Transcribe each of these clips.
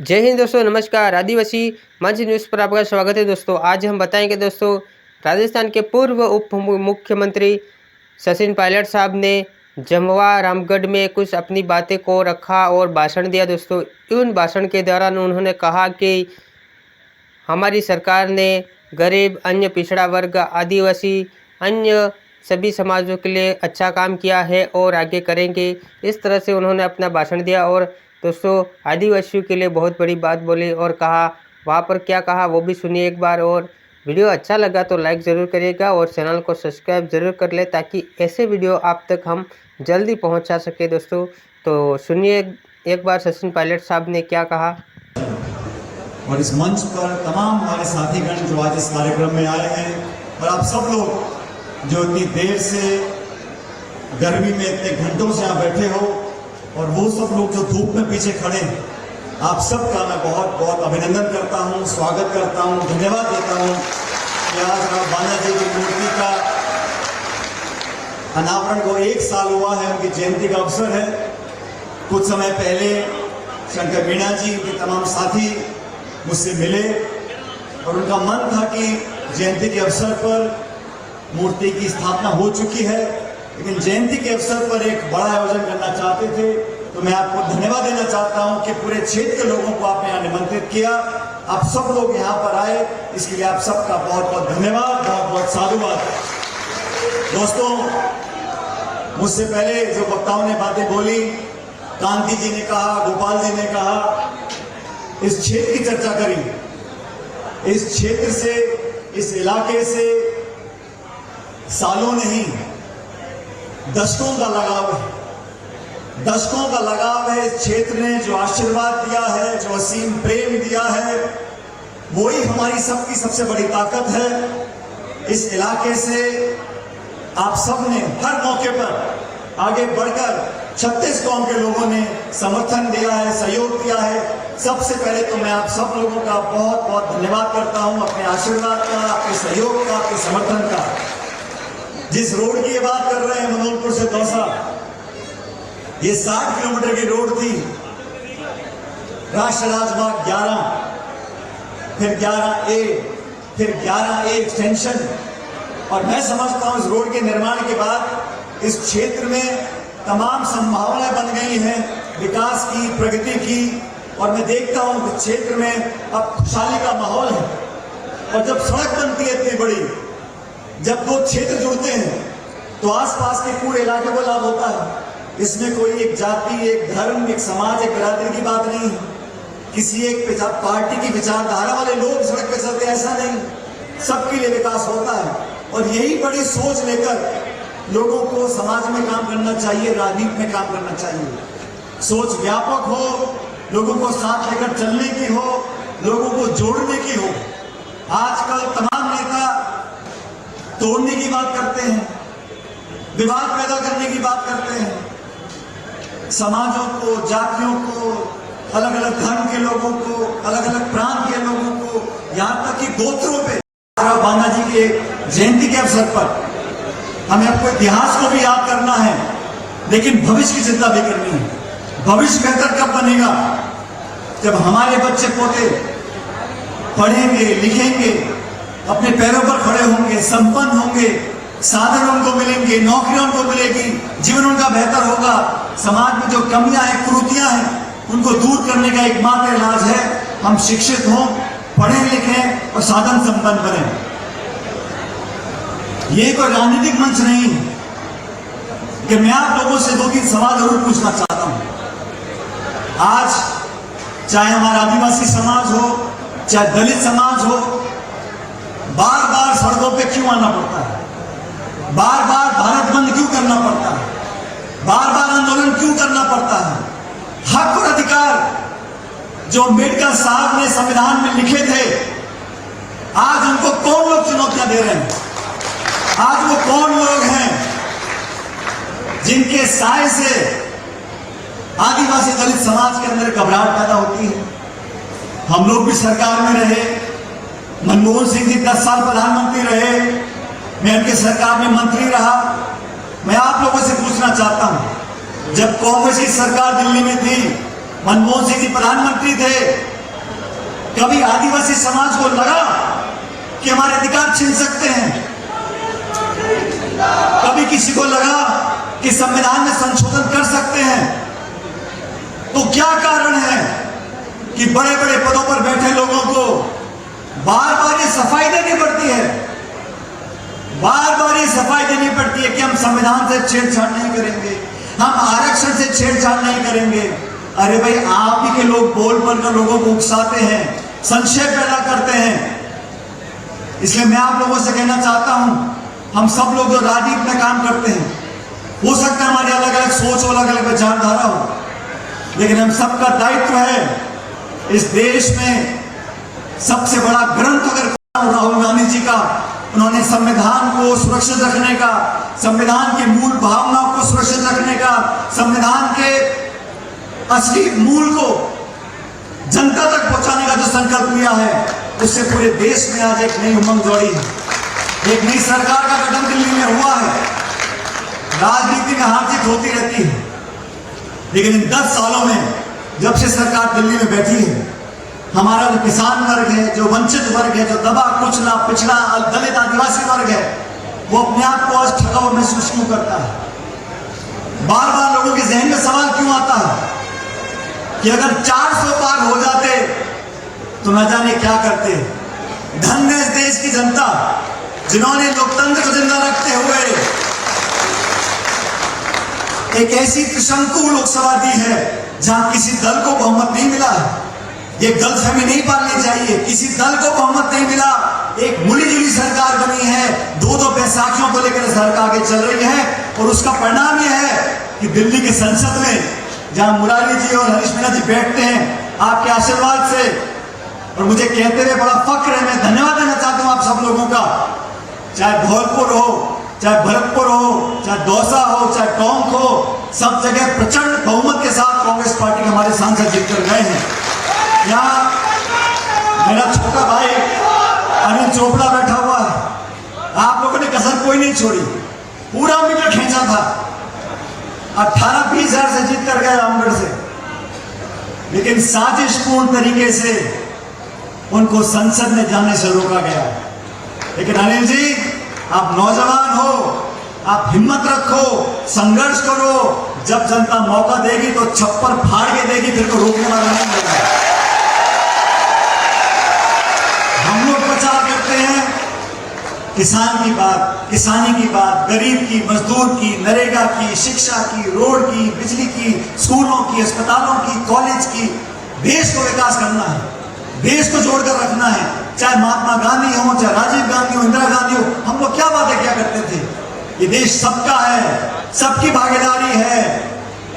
जय हिंद दोस्तों, नमस्कार। आदिवासी मंच न्यूज़ पर आपका स्वागत है दोस्तों। आज हम बताएंगे दोस्तों, राजस्थान के पूर्व उप मुख्यमंत्री सचिन पायलट साहब ने जमवा रामगढ़ में कुछ अपनी बातें को रखा और भाषण दिया दोस्तों। उन भाषण के दौरान उन्होंने कहा कि हमारी सरकार ने गरीब, अन्य पिछड़ा वर्ग, आदिवासी, अन्य सभी समाजों के लिए अच्छा काम किया है और आगे करेंगे। इस तरह से उन्होंने अपना भाषण दिया और दोस्तों आदिवासियों के लिए बहुत बड़ी बात बोली और कहा। वहाँ पर क्या कहा वो भी सुनिए एक बार। और वीडियो अच्छा लगा तो लाइक ज़रूर करिएगा और चैनल को सब्सक्राइब ज़रूर कर ले ताकि ऐसे वीडियो आप तक हम जल्दी पहुँचा सके दोस्तों। तो सुनिए एक बार सचिन पायलट साहब ने क्या कहा। और इस मंच पर तमाम हमारे साथीगण जो आज इस कार्यक्रम में आए हैं और आप सब लोग जो इतनी देर से गर्मी में इतने घंटों से यहाँ बैठे हो और वो सब लोग जो धूप में पीछे खड़े हैं, आप सबका मैं बहुत बहुत अभिनंदन करता हूँ, स्वागत करता हूँ, धन्यवाद देता हूँ कि आज राम बाना जी की मूर्ति का अनावरण को 1 साल हुआ है, उनकी जयंती का अवसर है। कुछ समय पहले शंकर मीणा जी, उनके तमाम साथी मुझसे मिले और उनका मन था कि जयंती के अवसर पर मूर्ति की स्थापना हो चुकी है, लेकिन जयंती के अवसर पर एक बड़ा आयोजन करना चाहते थे। तो मैं आपको धन्यवाद देना चाहता हूं कि पूरे क्षेत्र के लोगों को आपने यहाँ निमंत्रित किया, आप सब लोग यहाँ पर आए, इसके लिए आप सबका बहुत बहुत धन्यवाद, बहुत बहुत साधुवाद। दोस्तों, मुझसे पहले जो वक्ताओं ने बातें बोली, कांति जी ने कहा, गोपाल जी ने कहा, इस क्षेत्र की चर्चा करी। इस क्षेत्र से, इस इलाके से सालों नहीं दशकों का लगाव है, दशकों का लगाव है। इस क्षेत्र ने जो आशीर्वाद दिया है, जो असीम प्रेम दिया है, वही हमारी सबकी सबसे बड़ी ताकत है। इस इलाके से आप सब ने हर मौके पर आगे बढ़कर 36 कौम के लोगों ने समर्थन दिया है, सहयोग दिया है। सबसे पहले तो मैं आप सब लोगों का बहुत बहुत धन्यवाद करता हूं, अपने आशीर्वाद का, आपके सहयोग का, आपके समर्थन का। जिस रोड की बात कर रहे हैं, मनोहरपुर से दौसा, ये 60 किलोमीटर की रोड थी। राष्ट्रीय राजमार्ग 11, फिर 11A, फिर 11A एक्सटेंशन। और मैं समझता हूं इस रोड के निर्माण के बाद इस क्षेत्र में तमाम संभावनाएं बन गई हैं विकास की, प्रगति की। और मैं देखता हूं कि क्षेत्र में अब खुशहाली का माहौल है। और जब सड़क बनती है इतनी बड़ी, जब 2 क्षेत्र जुड़ते हैं तो आसपास के पूरे इलाके को लाभ होता है। इसमें कोई एक जाति, एक धर्म, एक समाज, एक बिरादरी की बात नहीं है। किसी एक पार्टी की विचारधारा वाले लोग सड़क पे चलते, ऐसा नहीं। सबके लिए विकास होता है और यही बड़ी सोच लेकर लोगों को समाज में काम करना चाहिए, राजनीति में काम करना चाहिए। सोच व्यापक हो, लोगों को साथ लेकर चलने की हो, लोगों को जोड़ने की हो। आजकल तमाम नेता तोड़ने की बात करते हैं, विवाद पैदा करने की बात करते हैं। समाजों को, जातियों को, अलग अलग धर्म के लोगों को, अलग अलग प्रांत के लोगों को, यहाँ तक कि गोत्रों पे बाना जी के जयंती के अवसर पर हमें अपने इतिहास को भी याद करना है, लेकिन भविष्य की चिंता भी करनी है। भविष्य बेहतर कब बनेगा? जब हमारे बच्चे पोते पढ़ेंगे, लिखेंगे, अपने पैरों पर खड़े होंगे, संपन्न होंगे, साधन उनको मिलेंगे, नौकरियां उनको मिलेगी, जीवन उनका बेहतर होगा। समाज में जो कमियां हैं, कुरीतियां हैं, उनको दूर करने का एकमात्र इलाज है हम शिक्षित हों, पढ़ें लिखें और साधन संपन्न बने। ये कोई राजनीतिक मंच नहीं है कि मैं आप लोगों से 2-3 सवाल जरूर पूछना चाहता हूं। आज चाहे हमारा आदिवासी समाज हो, चाहे दलित समाज हो, बार बार सड़कों पे क्यों आना पड़ता है? बार बार भारत बंद क्यों करना पड़ता है? बार बार आंदोलन क्यों करना पड़ता है? हक और अधिकार जो अम्बेडकर साहब ने संविधान में लिखे थे, आज उनको कौन लोग चुनौतियां दे रहे हैं? आज वो कौन लोग हैं जिनके साए से आदिवासी दलित समाज के अंदर घबराहट पैदा होती है? हम लोग भी सरकार में रहे, मनमोहन सिंह जी 10 साल प्रधानमंत्री रहे, मैं उनके सरकार में मंत्री रहा। मैं आप लोगों से पूछना चाहता हूं, जब कांग्रेस की सरकार दिल्ली में थी, मनमोहन सिंह जी प्रधानमंत्री थे, कभी आदिवासी समाज को लगा कि हमारे अधिकार छीन सकते हैं? कभी किसी को लगा कि संविधान में संशोधन कर सकते हैं? तो क्या कारण है कि बड़े बड़े पदों पर बैठे लोगों को बार बार ये सफाई देनी पड़ती है, बार बार ये सफाई देनी पड़ती है कि हम संविधान से छेड़छाड़ नहीं करेंगे, हम आरक्षण से छेड़छाड़ नहीं करेंगे? अरे भाई, आप ही के लोग बोल कर लोगों को उकसाते हैं, संशय पैदा करते हैं। इसलिए मैं आप लोगों से कहना चाहता हूं, हम सब लोग जो राजनीति में काम करते हैं, हो सकता है हमारी अलग अलग सोच हो, अलग अलग विचारधारा हो, लेकिन हम सबका दायित्व है इस देश में सबसे बड़ा ग्रंथ अगर राहुल गांधी जी का, उन्होंने संविधान को सुरक्षित रखने का, संविधान की मूल भावनाओं को सुरक्षित रखने का, संविधान के असली मूल को जनता तक पहुंचाने का जो संकल्प लिया है, उससे पूरे देश में आज एक नई उमंग दौड़ी है। एक नई सरकार का गठन दिल्ली में हुआ है। राजनीति में हार जीत होती रहती है, लेकिन इन 10 सालों में जब से सरकार दिल्ली में बैठी है, हमारा जो किसान वर्ग है, जो वंचित वर्ग है, जो दबा कुचला पिछड़ा दलित आदिवासी वर्ग है, वो अपने आप को आज ठगा हुआ महसूस क्यों करता है? बार बार लोगों के जहन में सवाल क्यों आता है कि अगर 400 पार हो जाते तो न जाने क्या करते? धन्य है इस देश की जनता जिन्होंने लोकतंत्र को जिंदा रखते हुए एक ऐसी त्रिशंकु लोकसभा दी है जहां किसी दल को बहुमत नहीं मिला है। ये गलतफहमी नहीं पालनी चाहिए, किसी दल को बहुमत नहीं मिला, एक मिली जुली सरकार बनी है, दो बैसाखियों को लेकर सरकार आगे चल रही है। और उसका परिणाम यह है कि दिल्ली की संसद में जहां मुरारी जी और हरीश मीणा जी बैठते हैं, आपके आशीर्वाद से, और मुझे कहते हुए बड़ा फक्र है, मैं धन्यवाद देना चाहता हूं आप सब लोगों का, चाहे धौलपुर हो, चाहे भरतपुर हो, चाहे दौसा हो, चाहे टोंक हो, सब जगह प्रचंड बहुमत के साथ कांग्रेस पार्टी के हमारे सांसद जीतकर गए हैं। यहाँ मेरा छोटा भाई अनिल चोपड़ा बैठा हुआ है, आप लोगों ने कसर कोई नहीं छोड़ी, पूरा मीटर खींचा था, 18-20 हजार से जीत कर गए रामगढ़ से, लेकिन साजिशपूर्ण तरीके से उनको संसद में जाने से रोका गया। लेकिन अनिल जी, आप नौजवान हो, आप हिम्मत रखो, संघर्ष करो, जब जनता मौका देगी तो छप्पर फाड़ के देगी, फिर को रोकने वाला नहीं होगा। हम लोग प्रचार करते हैं किसान की बात, किसानी की बात, गरीब की, मजदूर की, नरेगा की, शिक्षा की, रोड की, बिजली की, स्कूलों की, अस्पतालों की, कॉलेज की। देश को विकास करना है, देश को जोड़कर रखना है, चाहे महात्मा गांधी हो, चाहे राजीव गांधी हो, इंदिरा गांधी हो। हम लोग क्या बातें क्या करते थे? ये देश सबका है, सबकी भागीदारी है,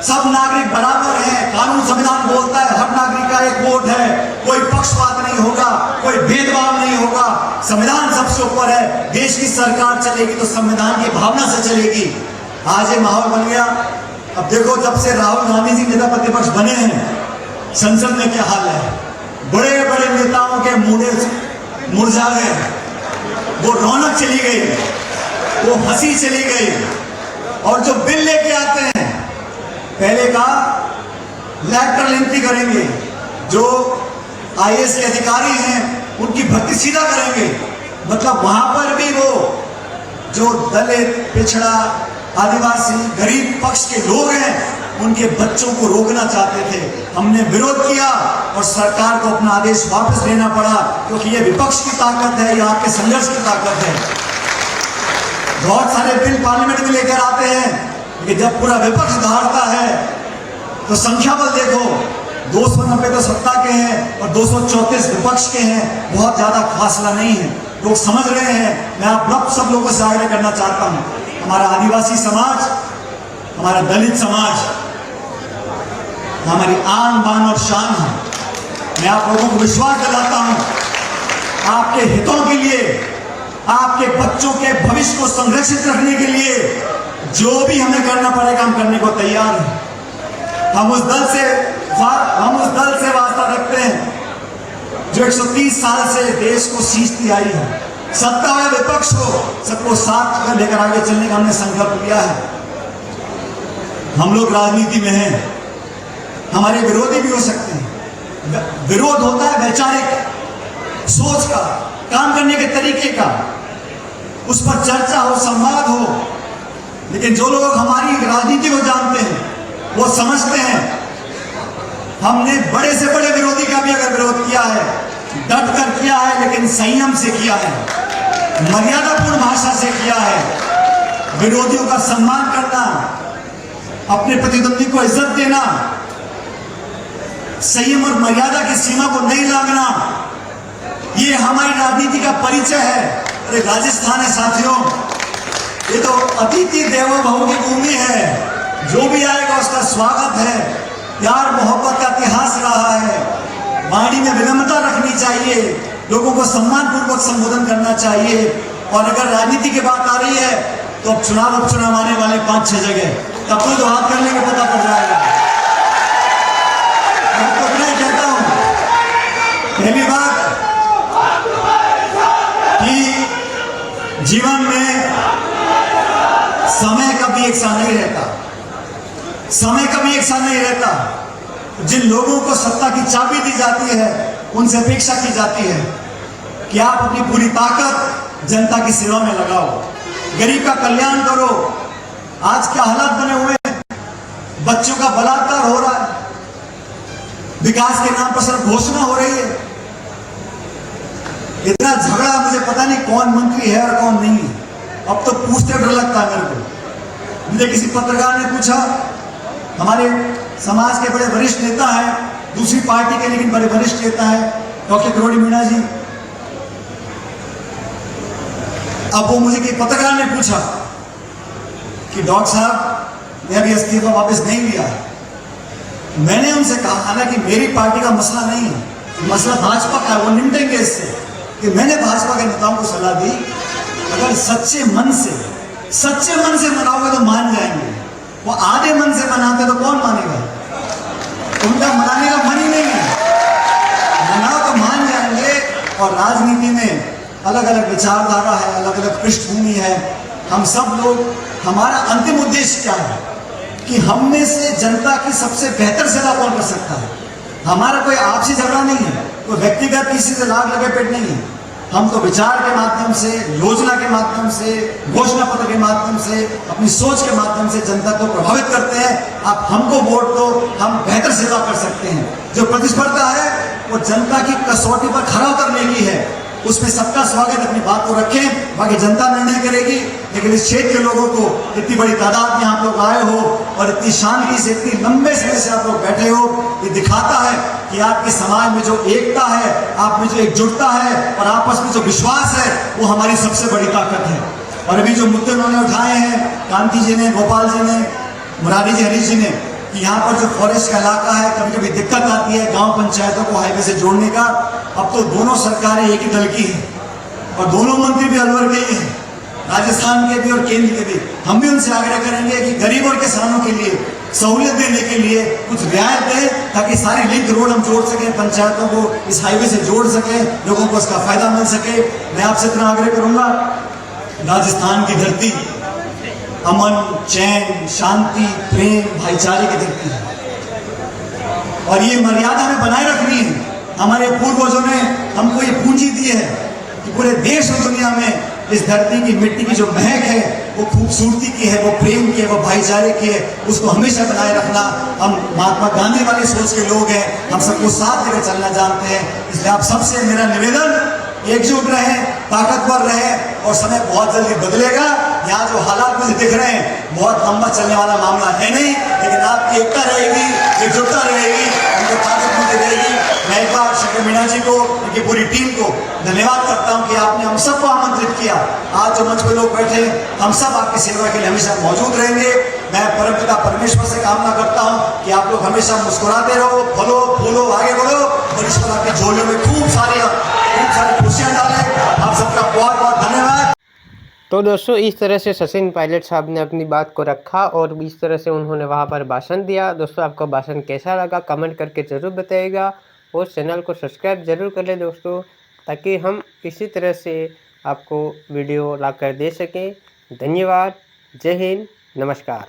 सब नागरिक बराबर हैं, कानून संविधान बोलता है हर नागरिक का एक वोट है, कोई पक्षपात नहीं होगा, कोई भेदभाव नहीं होगा, संविधान सबसे ऊपर है। देश की सरकार चलेगी तो संविधान की भावना से चलेगी। आज ये माहौल बन गया। अब देखो, जब से राहुल गांधी जी नेता प्रतिपक्ष बने हैं, संसद में क्या हाल है? बड़े बड़े नेताओं के मुरझा गए, वो रौनक चली गई, वो हंसी चली गई। और जो बिल लेके आते हैं, पहले कहा लेटरल एंट्री करेंगे, जो आईएएस के अधिकारी हैं उनकी भर्ती सीधा करेंगे, मतलब वहां पर भी वो जो दलित, पिछड़ा, आदिवासी, गरीब पक्ष के लोग हैं, उनके बच्चों को रोकना चाहते थे। हमने विरोध किया और सरकार को अपना आदेश वापस लेना पड़ा, क्योंकि ये विपक्ष की ताकत है, ये आपके संघर्ष की ताकत है। बहुत सारे बिल पार्लियामेंट में लेकर आते हैं, लेकिन जब पूरा विपक्ष दहाड़ता है तो संख्या बल देखो, 290 तो सत्ता के हैं और 234 विपक्ष के हैं, बहुत ज्यादा फासला नहीं है। लोग समझ रहे हैं। मैं आप सब लोगों से आग्रह करना चाहता हूं, हमारा आदिवासी समाज, हमारा दलित समाज हमारी आन बान और शान है। मैं आप लोगों को विश्वास दिलाता हूं, आपके हितों के लिए, आपके बच्चों के भविष्य को संरक्षित रखने के लिए जो भी हमें करना पड़ेगा, हम करने को तैयार हैं। हम उस दल से वास्ता रखते हैं जो 130 साल से देश को सींचती आई है। सत्ता हो या विपक्ष हो, सबको साथ लेकर आगे चलने का हमने संकल्प लिया है। हम लोग राजनीति में हैं, हमारे विरोधी भी हो सकते हैं, विरोध होता है वैचारिक सोच का, काम करने के तरीके का, उस पर चर्चा हो, संवाद हो। लेकिन जो लोग हमारी राजनीति को जानते हैं वो समझते हैं हमने बड़े से बड़े विरोधी का भी अगर विरोध किया है, डट कर किया है, लेकिन संयम से किया है, मर्यादापूर्ण भाषा से किया है। विरोधियों का सम्मान करना, अपने प्रतिद्वंदी को इज्जत देना, संयम और मर्यादा की सीमा को नहीं लांघना, ये हमारी राजनीति का परिचय है। अरे राजस्थान है साथियों, ये तो अतिथि देवो भव की भूमि है। जो भी आएगा उसका स्वागत है। प्यार मोहब्बत का इतिहास रहा है। वाणी में विनम्रता रखनी चाहिए, लोगों को सम्मान पूर्वक संबोधन करना चाहिए। और अगर राजनीति की बात आ रही है तो अब चुनाव उपचुनाव आने वाले 5-6 जगह, तब तो हाथ करने में पता पड़ जाएगा। मैं तो इतना ही कहता हूं, पहली बात कि जीवन में समय कभी एक सा नहीं रहता, समय कभी एक सा नहीं रहता। जिन लोगों को सत्ता की चाबी दी जाती है उनसे अपेक्षा की जाती है कि आप अपनी पूरी ताकत जनता की सेवा में लगाओ, गरीब का कल्याण करो। आज क्या हालात बने हुए हैं, बच्चों का बलात्कार हो रहा है, विकास के नाम पर सिर्फ घोषणा हो रही है। इतना झगड़ा, मुझे पता नहीं कौन मंत्री है और कौन नहीं है। अब तो पूछते डर लगता है मेरे को। मुझे किसी पत्रकार ने पूछा, हमारे समाज के बड़े वरिष्ठ नेता हैं, दूसरी पार्टी के लेकिन बड़े वरिष्ठ नेता हैं, डॉक्टर किरोड़ी मीणा जी। अब वो मुझे किसी पत्रकार ने पूछा कि डॉक्टर साहब मैं अभी इस्तीफा वापस नहीं लिया है। मैंने उनसे कहा, हालांकि मेरी पार्टी का मसला नहीं है, मसला भाजपा का है, वो निपटेंगे इससे, कि मैंने भाजपा के नेताओं को सलाह दी अगर सच्चे मन से मनाओगे तो मान जाएंगे। वो आधे मन से मनाते तो कौन मानेगा? उनका मनाने का मन ही नहीं है। मनाओ तो मान जाएंगे। और राजनीति में अलग अलग विचारधारा है, अलग अलग पृष्ठभूमि है। हम सब लोग, हमारा अंतिम उद्देश्य क्या है कि हम में से जनता की सबसे बेहतर सेवा कौन कर सकता है। हमारा कोई आपसी झगड़ा नहीं है, कोई व्यक्तिगत किसी से लाग लगे पेट नहीं है। हम तो विचार के माध्यम से, योजना के माध्यम से, घोषणा पत्र के माध्यम से, अपनी सोच के माध्यम से जनता को प्रभावित करते हैं। आप हमको वोट दो, हम बेहतर सेवा कर सकते हैं। जो प्रतिस्पर्धा है वो जनता की कसौटी पर खरा उतरने की है, उसमें सबका स्वागत, अपनी बात को रखें, बाकी जनता निर्णय करेगी। लेकिन इस क्षेत्र के लोगों को, इतनी बड़ी तादाद में आप लोग आए हो और इतनी शांति से, इतनी लंबे समय से आप लोग बैठे हो, ये दिखाता है कि आपके समाज में जो एकता है, आप में जो एकजुटता है और आपस में जो विश्वास है, वो हमारी सबसे बड़ी ताकत है। और अभी जो मुद्दे उन्होंने उठाए हैं, कांति जी ने, गोपाल जी ने, मुरारी जी, हरीश जी ने, कि यहाँ पर जो फॉरेस्ट का इलाका है, कभी कभी दिक्कत आती है गांव पंचायतों को हाईवे से जोड़ने का। अब तो दोनों सरकारें एक ही दल की हैं और दोनों मंत्री भी अलवर के ही हैं, राजस्थान के भी और केंद्र के भी। हम भी उनसे आग्रह करेंगे कि गरीब और किसानों के लिए सहूलियत देने के लिए कुछ रियायत दें, ताकि सारी लिंक रोड हम जोड़ सकें, पंचायतों को इस हाईवे से जोड़ सकें, लोगों को इसका फायदा मिल सके। मैं आपसे इतना आग्रह करूंगा, राजस्थान की धरती अमन, चैन, शांति, प्रेम, भाईचारे की धरती है और ये मर्यादा हमें बनाए रखनी है। हमारे पूर्वजों ने हमको ये पूंजी दी है कि पूरे देश और दुनिया में इस धरती की मिट्टी की जो महक है वो खूबसूरती की है, वो प्रेम की है, वो भाईचारे की है, उसको हमेशा बनाए रखना। हम महात्मा गांधी वाली सोच के लोग हैं, हम सबको साथ लेकर चलना जानते हैं। इसलिए आप सबसे मेरा निवेदन, एकजुट रहे, ताकतवर रहे और समय बहुत जल्दी बदलेगा। यहाँ जो हालात मुझे दिख रहे हैं बहुत लंबा चलने वाला मामला है नहीं, लेकिन आपकी एकता रहेगी, एकजुटता रहेगी, उनको ताकत मिलती रहेगी। मैं एक बार शंकर मीणा जी को, उनकी पूरी टीम को धन्यवाद करता हूँ कि आपने हम सबको आमंत्रित किया। आज जो मंच पे लोग बैठे, हम सब आपकी सेवा के लिए हमेशा मौजूद रहेंगे। मैं परमपिता परमेश्वर से कामना करता हूँ कि आप लोग हमेशा मुस्कुराते रहो, फलो फूलो, आगे बढ़ो और ईश्वर आपकी झोलियों में खूब सारी खुशियाँ डालें। आप सबका बहुत बहुत धन्यवाद। तो दोस्तों, इस तरह से सचिन पायलट साहब ने अपनी बात को रखा और इस तरह से उन्होंने वहाँ पर भाषण दिया। दोस्तों, आपको भाषण कैसा लगा कमेंट करके ज़रूर बताइएगा और चैनल को सब्सक्राइब ज़रूर कर लें दोस्तों, ताकि हम इसी तरह से आपको वीडियो लाकर दे सकें। धन्यवाद। जय हिंद। नमस्कार।